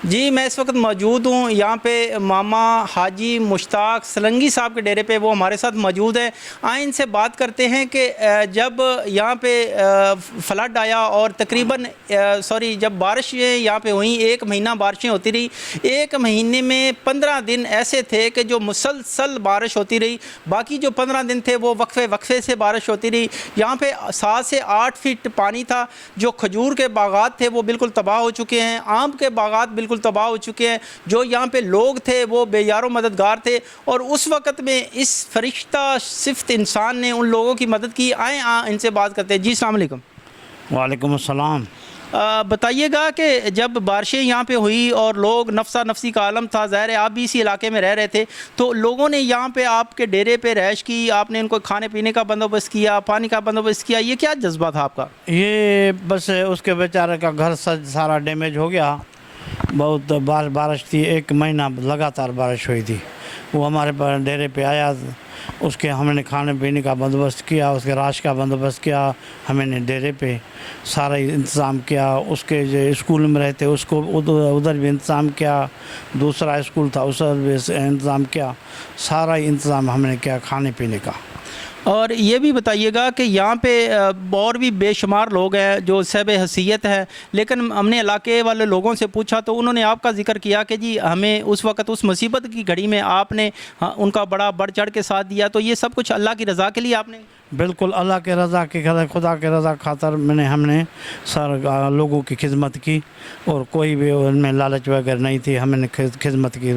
جی میں اس وقت موجود ہوں یہاں پہ ماما حاجی مشتاق سلنگی صاحب کے ڈیرے پہ، وہ ہمارے ساتھ موجود ہیں۔ آئیں ان سے بات کرتے ہیں کہ جب یہاں پہ فلڈ آیا اور تقریباً جب بارشیں یہاں پہ ہوئیں، 1 مہینہ بارشیں ہوتی رہی، 1 مہینے میں 15 دن ایسے تھے کہ جو مسلسل بارش ہوتی رہی، باقی جو 15 دن تھے وہ وقفے سے بارش ہوتی رہی۔ یہاں پہ 7 سے 8 فٹ پانی تھا، جو کھجور کے باغات تھے وہ بالکل تباہ ہو چکے ہیں، آم کے باغات بالکل تباہ ہو چکے ہیں، جو یہاں پہ لوگ تھے وہ بے یار و مددگار تھے، اور اس وقت میں اس فرشتہ صفت انسان نے ان لوگوں کی مدد کی۔ آئیں ان سے بات کرتے ہیں۔ جی السلام علیکم۔ وعلیکم السلام۔ بتائیے گا کہ جب بارشیں یہاں پہ ہوئی اور لوگ نفسا نفسی کا عالم تھا، ظاہر ہے آپ بھی اسی علاقے میں رہ رہے تھے، تو لوگوں نے یہاں پہ آپ کے ڈیرے پہ رہائش کی، آپ نے ان کو کھانے پینے کا بندوبست کیا، پانی کا بندوبست کیا، یہ کیا جذبہ تھا آپ کا؟ یہ بس اس کے بیچارے کا گھر سارا ڈیمیج ہو گیا، بہت بارش تھی، 1 مہینہ لگاتار بارش ہوئی تھی۔ وہ ہمارے ڈیرے پہ آیا، اس کے ہم نے کھانے پینے کا بندوبست کیا، اس کے راشن کا بندوبست کیا، ہمیں نے ڈیرے پہ سارا انتظام کیا۔ اس کے جو اسکول میں رہتے اس کو ادھر بھی انتظام کیا، دوسرا اسکول تھا اس بھی انتظام کیا، سارا انتظام ہم نے کیا کھانے پینے کا۔ اور یہ بھی بتائیے گا کہ یہاں پہ اور بھی بے شمار لوگ ہیں جو صاحب حیثیت ہیں، لیکن ہم نے علاقے والے لوگوں سے پوچھا تو انہوں نے آپ کا ذکر کیا کہ جی ہمیں اس وقت اس مصیبت کی گھڑی میں آپ نے ان کا بڑا بڑھ چڑھ کے ساتھ دیا، تو یہ سب کچھ اللہ کی رضا کے لیے آپ نے؟ بالکل اللہ کے رضا کی خدا کے رضا خاطر ہم نے لوگوں کی خدمت کی، اور کوئی بھی ان میں لالچ وغیرہ نہیں تھی، ہم نے خدمت کی،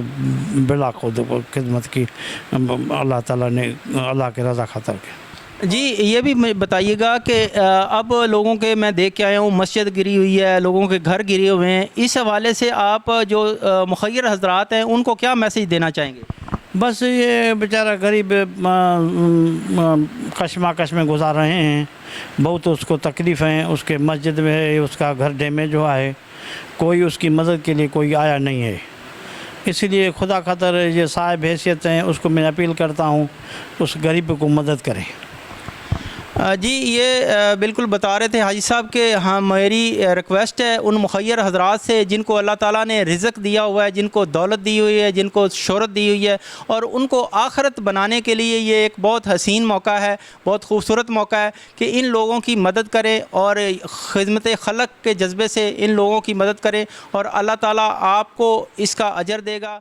بلا خود خدمت کی، اللہ تعالیٰ نے اللہ کے رضا خاطر کی۔ جی یہ بھی بتائیے گا کہ اب لوگوں کے میں دیکھ کے آیا ہوں مسجد گری ہوئی ہے، لوگوں کے گھر گرے ہوئے ہیں، اس حوالے سے آپ جو مخیر حضرات ہیں ان کو کیا میسیج دینا چاہیں گے؟ بس یہ بیچارہ غریب کشمکش میں گزار رہے ہیں، بہت اس کو تکلیف ہیں، اس کے مسجد میں ہے، اس کا گھر ڈیمیج ہوا ہے، کوئی اس کی مدد کے لیے کوئی آیا نہیں ہے، اسی لیے خدا خاطر یہ صاحب حیثیت ہیں اس کو میں اپیل کرتا ہوں اس غریب کو مدد کریں۔ جی یہ بالکل بتا رہے تھے حاجی صاحب کہ ہاں میری ریکویسٹ ہے ان مخیر حضرات سے جن کو اللہ تعالیٰ نے رزق دیا ہوا ہے، جن کو دولت دی ہوئی ہے، جن کو شہرت دی ہوئی ہے، اور ان کو آخرت بنانے کے لیے یہ ایک بہت حسین موقع ہے، بہت خوبصورت موقع ہے کہ ان لوگوں کی مدد کریں اور خدمت خلق کے جذبے سے ان لوگوں کی مدد کریں، اور اللہ تعالیٰ آپ کو اس کا اجر دے گا۔